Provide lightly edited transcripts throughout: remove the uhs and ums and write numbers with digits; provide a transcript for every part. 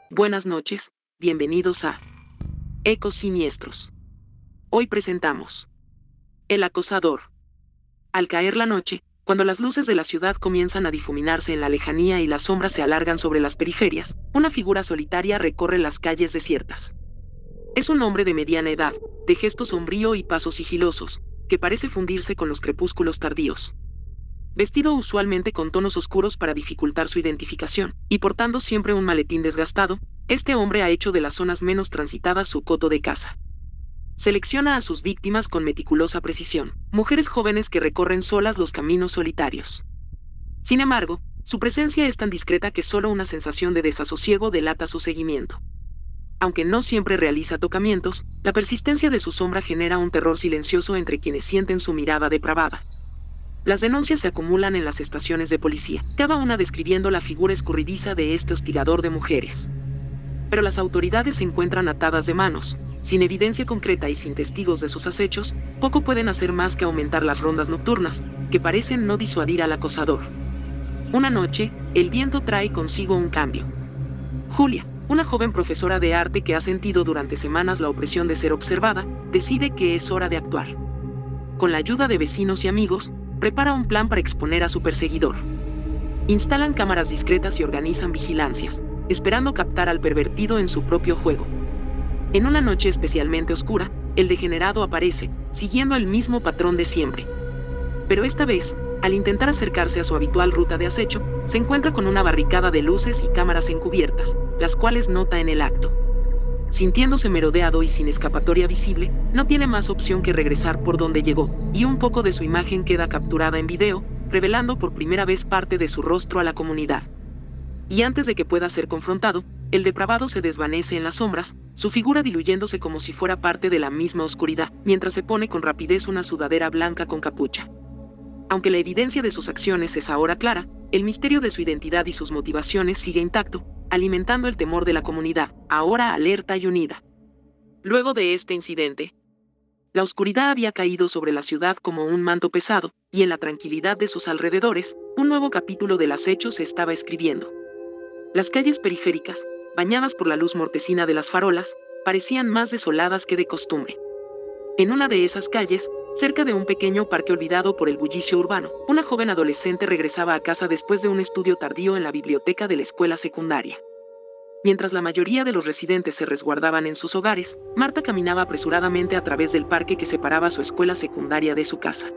Buenas noches, bienvenidos a Ecos Siniestros. Hoy presentamos El acosador. Al caer la noche, cuando las luces de la ciudad comienzan a difuminarse en la lejanía y las sombras se alargan sobre las periferias, una figura solitaria recorre las calles desiertas. Es un hombre de mediana edad, de gesto sombrío y pasos sigilosos, que parece fundirse con los crepúsculos tardíos. Vestido usualmente con tonos oscuros para dificultar su identificación, y portando siempre un maletín desgastado, este hombre ha hecho de las zonas menos transitadas su coto de caza. Selecciona a sus víctimas con meticulosa precisión, mujeres jóvenes que recorren solas los caminos solitarios. Sin embargo, su presencia es tan discreta que solo una sensación de desasosiego delata su seguimiento. Aunque no siempre realiza tocamientos, la persistencia de su sombra genera un terror silencioso entre quienes sienten su mirada depravada. Las denuncias se acumulan en las estaciones de policía, cada una describiendo la figura escurridiza de este hostigador de mujeres. Pero las autoridades se encuentran atadas de manos. Sin evidencia concreta y sin testigos de sus acechos, poco pueden hacer más que aumentar las rondas nocturnas, que parecen no disuadir al acosador. Una noche, el viento trae consigo un cambio. Julia, una joven profesora de arte que ha sentido durante semanas la opresión de ser observada, decide que es hora de actuar. Con la ayuda de vecinos y amigos, prepara un plan para exponer a su perseguidor. Instalan cámaras discretas y organizan vigilancias, esperando captar al pervertido en su propio juego. En una noche especialmente oscura, el degenerado aparece, siguiendo el mismo patrón de siempre. Pero esta vez, al intentar acercarse a su habitual ruta de acecho, se encuentra con una barricada de luces y cámaras encubiertas, las cuales nota en el acto. Sintiéndose merodeado y sin escapatoria visible, no tiene más opción que regresar por donde llegó, y un poco de su imagen queda capturada en video, revelando por primera vez parte de su rostro a la comunidad. Y antes de que pueda ser confrontado, el depravado se desvanece en las sombras, su figura diluyéndose como si fuera parte de la misma oscuridad, mientras se pone con rapidez una sudadera blanca con capucha. Aunque la evidencia de sus acciones es ahora clara, el misterio de su identidad y sus motivaciones sigue intacto, alimentando el temor de la comunidad, ahora alerta y unida. Luego de este incidente, la oscuridad había caído sobre la ciudad como un manto pesado, y en la tranquilidad de sus alrededores, un nuevo capítulo del acecho se estaba escribiendo. Las calles periféricas, bañadas por la luz mortecina de las farolas, parecían más desoladas que de costumbre. En una de esas calles, cerca de un pequeño parque olvidado por el bullicio urbano, una joven adolescente regresaba a casa después de un estudio tardío en la biblioteca de la escuela secundaria. Mientras la mayoría de los residentes se resguardaban en sus hogares, Marta caminaba apresuradamente a través del parque que separaba su escuela secundaria de su casa.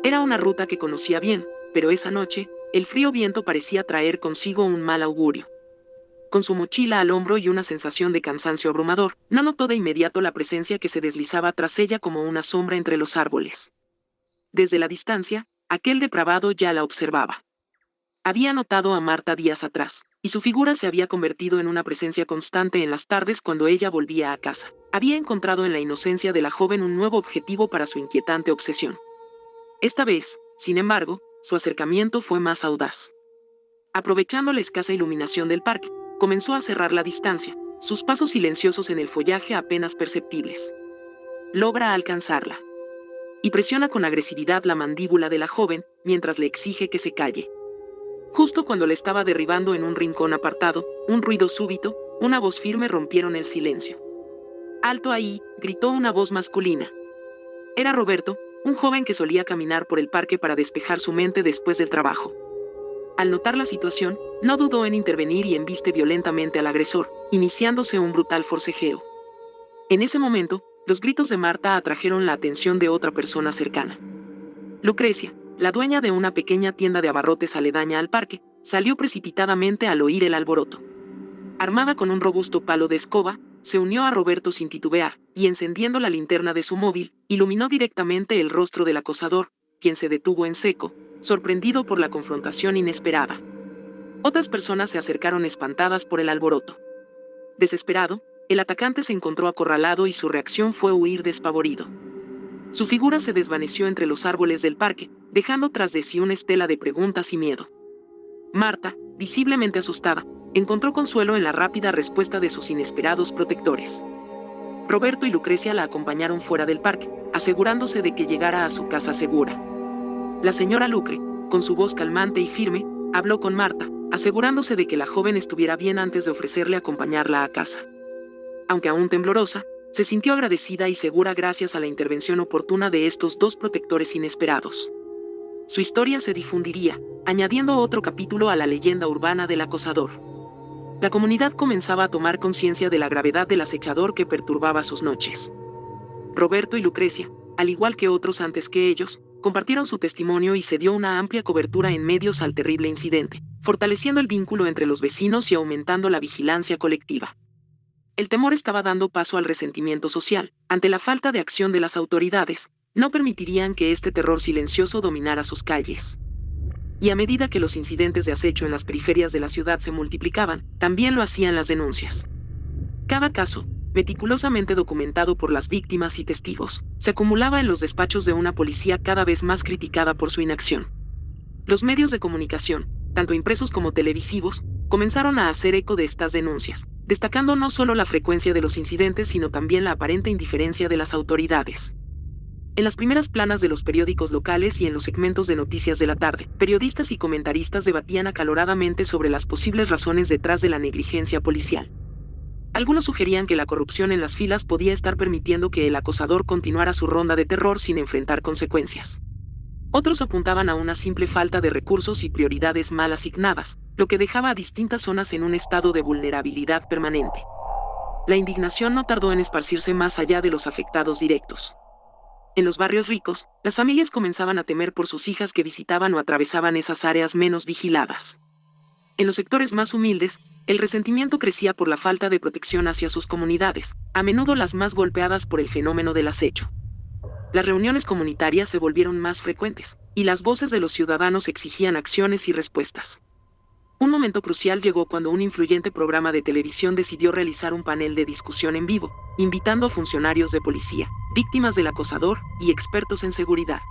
Era una ruta que conocía bien, pero esa noche, el frío viento parecía traer consigo un mal augurio. Con su mochila al hombro y una sensación de cansancio abrumador, no notó de inmediato la presencia que se deslizaba tras ella como una sombra entre los árboles. Desde la distancia, aquel depravado ya la observaba. Había notado a Marta días atrás, y su figura se había convertido en una presencia constante en las tardes cuando ella volvía a casa. Había encontrado en la inocencia de la joven un nuevo objetivo para su inquietante obsesión. Esta vez, sin embargo, su acercamiento fue más audaz. Aprovechando la escasa iluminación del parque, comenzó a cerrar la distancia, sus pasos silenciosos en el follaje apenas perceptibles. Logra alcanzarla. Y presiona con agresividad la mandíbula de la joven, mientras le exige que se calle. Justo cuando le estaba derribando en un rincón apartado, un ruido súbito, una voz firme rompieron el silencio. «¡Alto ahí!», gritó una voz masculina. Era Roberto, un joven que solía caminar por el parque para despejar su mente después del trabajo. Al notar la situación, no dudó en intervenir y embiste violentamente al agresor, iniciándose un brutal forcejeo. En ese momento, los gritos de Marta atrajeron la atención de otra persona cercana. Lucrecia, la dueña de una pequeña tienda de abarrotes aledaña al parque, salió precipitadamente al oír el alboroto. Armada con un robusto palo de escoba, se unió a Roberto sin titubear, y encendiendo la linterna de su móvil, iluminó directamente el rostro del acosador, quien se detuvo en seco, sorprendido por la confrontación inesperada. Otras personas se acercaron espantadas por el alboroto. Desesperado, el atacante se encontró acorralado y su reacción fue huir despavorido. Su figura se desvaneció entre los árboles del parque, dejando tras de sí una estela de preguntas y miedo. Marta, visiblemente asustada, encontró consuelo en la rápida respuesta de sus inesperados protectores. Roberto y Lucrecia la acompañaron fuera del parque, asegurándose de que llegara a su casa segura. La señora Lucre, con su voz calmante y firme, habló con Marta, asegurándose de que la joven estuviera bien antes de ofrecerle acompañarla a casa. Aunque aún temblorosa, se sintió agradecida y segura gracias a la intervención oportuna de estos dos protectores inesperados. Su historia se difundiría, añadiendo otro capítulo a la leyenda urbana del acosador. La comunidad comenzaba a tomar conciencia de la gravedad del acechador que perturbaba sus noches. Roberto y Lucrecia, al igual que otros antes que ellos, compartieron su testimonio y se dio una amplia cobertura en medios al terrible incidente, fortaleciendo el vínculo entre los vecinos y aumentando la vigilancia colectiva. El temor estaba dando paso al resentimiento social. Ante la falta de acción de las autoridades, no permitirían que este terror silencioso dominara sus calles. Y a medida que los incidentes de acecho en las periferias de la ciudad se multiplicaban, también lo hacían las denuncias. Cada caso, meticulosamente documentado por las víctimas y testigos, se acumulaba en los despachos de una policía cada vez más criticada por su inacción. Los medios de comunicación, tanto impresos como televisivos, comenzaron a hacer eco de estas denuncias, destacando no solo la frecuencia de los incidentes sino también la aparente indiferencia de las autoridades. En las primeras planas de los periódicos locales y en los segmentos de noticias de la tarde, periodistas y comentaristas debatían acaloradamente sobre las posibles razones detrás de la negligencia policial. Algunos sugerían que la corrupción en las filas podía estar permitiendo que el acosador continuara su ronda de terror sin enfrentar consecuencias. Otros apuntaban a una simple falta de recursos y prioridades mal asignadas, lo que dejaba a distintas zonas en un estado de vulnerabilidad permanente. La indignación no tardó en esparcirse más allá de los afectados directos. En los barrios ricos, las familias comenzaban a temer por sus hijas que visitaban o atravesaban esas áreas menos vigiladas. En los sectores más humildes, el resentimiento crecía por la falta de protección hacia sus comunidades, a menudo las más golpeadas por el fenómeno del acecho. Las reuniones comunitarias se volvieron más frecuentes, y las voces de los ciudadanos exigían acciones y respuestas. Un momento crucial llegó cuando un influyente programa de televisión decidió realizar un panel de discusión en vivo, invitando a funcionarios de policía, víctimas del acosador y expertos en seguridad.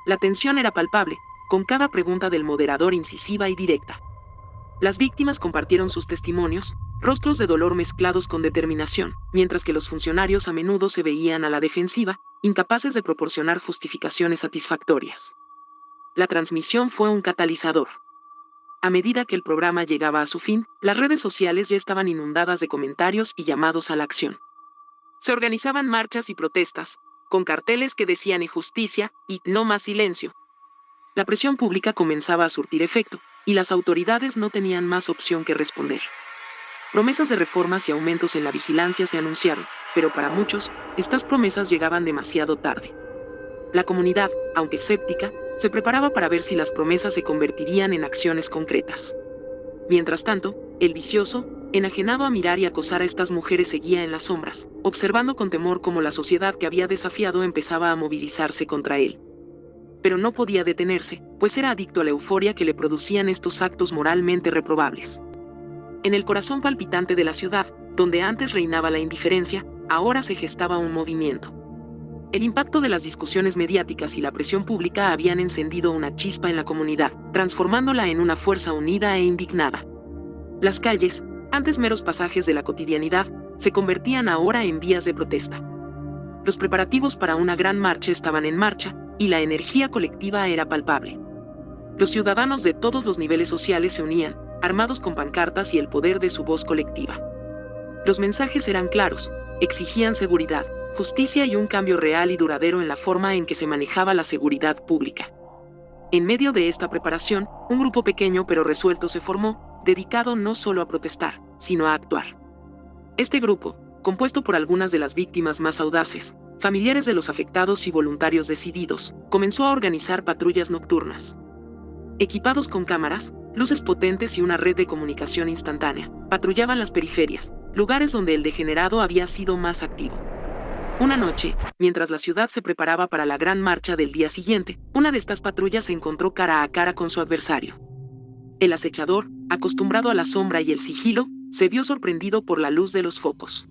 La tensión era palpable, con cada pregunta del moderador incisiva y directa. Las víctimas compartieron sus testimonios, rostros de dolor mezclados con determinación, mientras que los funcionarios a menudo se veían a la defensiva, incapaces de proporcionar justificaciones satisfactorias. La transmisión fue un catalizador. A medida que el programa llegaba a su fin, las redes sociales ya estaban inundadas de comentarios y llamados a la acción. Se organizaban marchas y protestas, con carteles que decían injusticia y no más silencio. La presión pública comenzaba a surtir efecto, y las autoridades no tenían más opción que responder. Promesas de reformas y aumentos en la vigilancia se anunciaron, pero para muchos, estas promesas llegaban demasiado tarde. La comunidad, aunque escéptica, se preparaba para ver si las promesas se convertirían en acciones concretas. Mientras tanto, el vicioso, enajenado a mirar y acosar a estas mujeres, seguía en las sombras, observando con temor cómo la sociedad que había desafiado empezaba a movilizarse contra él. Pero no podía detenerse, pues era adicto a la euforia que le producían estos actos moralmente reprobables. En el corazón palpitante de la ciudad, donde antes reinaba la indiferencia, ahora se gestaba un movimiento. El impacto de las discusiones mediáticas y la presión pública habían encendido una chispa en la comunidad, transformándola en una fuerza unida e indignada. Las calles, antes meros pasajes de la cotidianidad, se convertían ahora en vías de protesta. Los preparativos para una gran marcha estaban en marcha, y la energía colectiva era palpable. Los ciudadanos de todos los niveles sociales se unían, armados con pancartas y el poder de su voz colectiva. Los mensajes eran claros, exigían seguridad, justicia y un cambio real y duradero en la forma en que se manejaba la seguridad pública. En medio de esta preparación, un grupo pequeño pero resuelto se formó, dedicado no solo a protestar, sino a actuar. Este grupo, compuesto por algunas de las víctimas más audaces, familiares de los afectados y voluntarios decididos, comenzó a organizar patrullas nocturnas. Equipados con cámaras, luces potentes y una red de comunicación instantánea, patrullaban las periferias, lugares donde el degenerado había sido más activo. Una noche, mientras la ciudad se preparaba para la gran marcha del día siguiente, una de estas patrullas se encontró cara a cara con su adversario. El acechador, acostumbrado a la sombra y el sigilo, se vio sorprendido por la luz de los focos.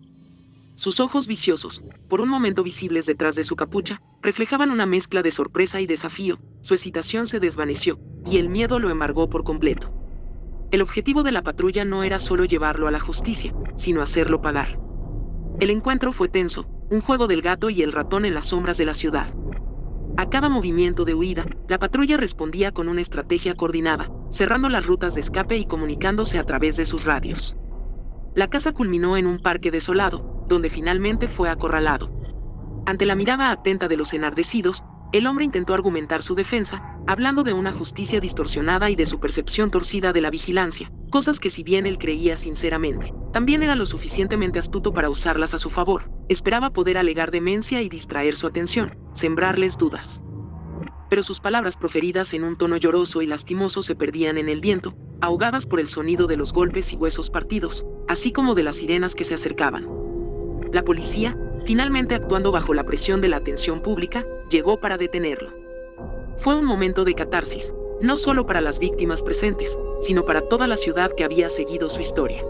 Sus ojos viciosos, por un momento visibles detrás de su capucha, reflejaban una mezcla de sorpresa y desafío. Su excitación se desvaneció, y el miedo lo embargó por completo. El objetivo de la patrulla no era solo llevarlo a la justicia, sino hacerlo pagar. El encuentro fue tenso, un juego del gato y el ratón en las sombras de la ciudad. A cada movimiento de huida, la patrulla respondía con una estrategia coordinada, cerrando las rutas de escape y comunicándose a través de sus radios. La caza culminó en un parque desolado, donde finalmente fue acorralado. Ante la mirada atenta de los enardecidos, el hombre intentó argumentar su defensa, hablando de una justicia distorsionada y de su percepción torcida de la vigilancia, cosas que si bien él creía sinceramente, también era lo suficientemente astuto para usarlas a su favor. Esperaba poder alegar demencia y distraer su atención, sembrarles dudas. Pero sus palabras proferidas en un tono lloroso y lastimoso se perdían en el viento, ahogadas por el sonido de los golpes y huesos partidos, así como de las sirenas que se acercaban. La policía, finalmente actuando bajo la presión de la atención pública, llegó para detenerlo. Fue un momento de catarsis, no solo para las víctimas presentes, sino para toda la ciudad que había seguido su historia.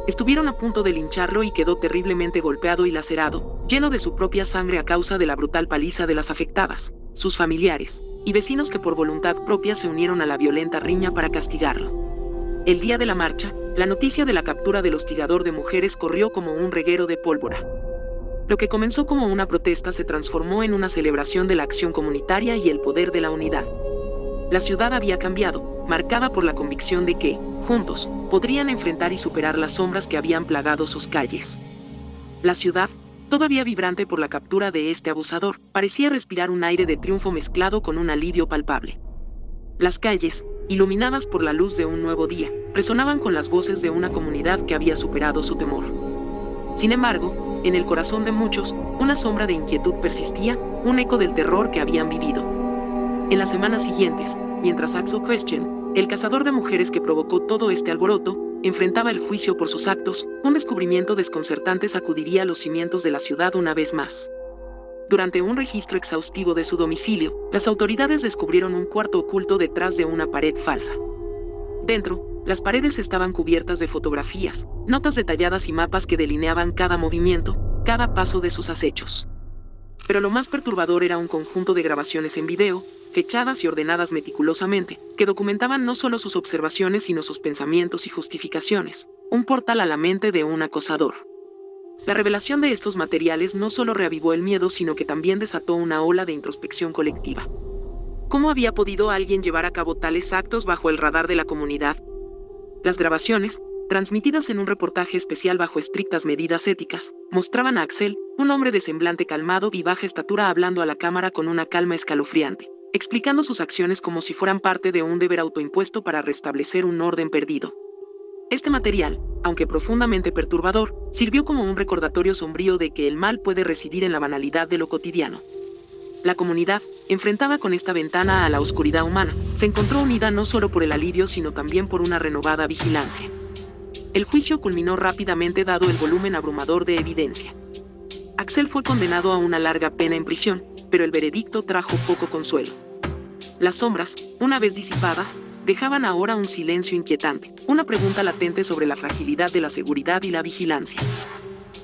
Estuvieron a punto de lincharlo y quedó terriblemente golpeado y lacerado, lleno de su propia sangre a causa de la brutal paliza de las afectadas, sus familiares y vecinos que por voluntad propia se unieron a la violenta riña para castigarlo. El día de la marcha, la noticia de la captura del hostigador de mujeres corrió como un reguero de pólvora. Lo que comenzó como una protesta se transformó en una celebración de la acción comunitaria y el poder de la unidad. La ciudad había cambiado, marcada por la convicción de que, juntos, podrían enfrentar y superar las sombras que habían plagado sus calles. La ciudad, todavía vibrante por la captura de este abusador, parecía respirar un aire de triunfo mezclado con un alivio palpable. Las calles, iluminadas por la luz de un nuevo día, resonaban con las voces de una comunidad que había superado su temor. Sin embargo, en el corazón de muchos, una sombra de inquietud persistía, un eco del terror que habían vivido. En las semanas siguientes, mientras Axel Christian, el cazador de mujeres que provocó todo este alboroto, enfrentaba el juicio por sus actos, un descubrimiento desconcertante sacudiría los cimientos de la ciudad una vez más. Durante un registro exhaustivo de su domicilio, las autoridades descubrieron un cuarto oculto detrás de una pared falsa. Dentro, las paredes estaban cubiertas de fotografías, notas detalladas y mapas que delineaban cada movimiento, cada paso de sus acechos. Pero lo más perturbador era un conjunto de grabaciones en video, fechadas y ordenadas meticulosamente, que documentaban no solo sus observaciones sino sus pensamientos y justificaciones, un portal a la mente de un acosador. La revelación de estos materiales no solo reavivó el miedo sino que también desató una ola de introspección colectiva. ¿Cómo había podido alguien llevar a cabo tales actos bajo el radar de la comunidad? Las grabaciones, transmitidas en un reportaje especial bajo estrictas medidas éticas, mostraban a Axel, un hombre de semblante calmado y baja estatura hablando a la cámara con una calma escalofriante, explicando sus acciones como si fueran parte de un deber autoimpuesto para restablecer un orden perdido. Este material, aunque profundamente perturbador, sirvió como un recordatorio sombrío de que el mal puede residir en la banalidad de lo cotidiano. La comunidad, enfrentada con esta ventana a la oscuridad humana, se encontró unida no solo por el alivio sino también por una renovada vigilancia. El juicio culminó rápidamente dado el volumen abrumador de evidencia. Axel fue condenado a una larga pena en prisión, pero el veredicto trajo poco consuelo. Las sombras, una vez disipadas, dejaban ahora un silencio inquietante, una pregunta latente sobre la fragilidad de la seguridad y la vigilancia.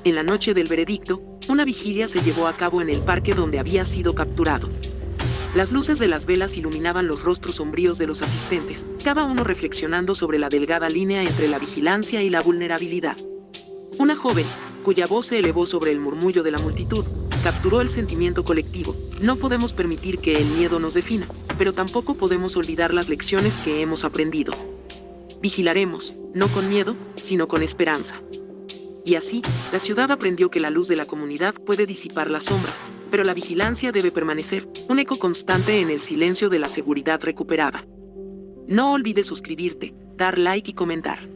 En la noche del veredicto, una vigilia se llevó a cabo en el parque donde había sido capturado. Las luces de las velas iluminaban los rostros sombríos de los asistentes, cada uno reflexionando sobre la delgada línea entre la vigilancia y la vulnerabilidad. Una joven, cuya voz se elevó sobre el murmullo de la multitud, capturó el sentimiento colectivo. No podemos permitir que el miedo nos defina, pero tampoco podemos olvidar las lecciones que hemos aprendido. Vigilaremos, no con miedo, sino con esperanza. Y así, la ciudad aprendió que la luz de la comunidad puede disipar las sombras, pero la vigilancia debe permanecer, un eco constante en el silencio de la seguridad recuperada. No olvides suscribirte, dar like y comentar.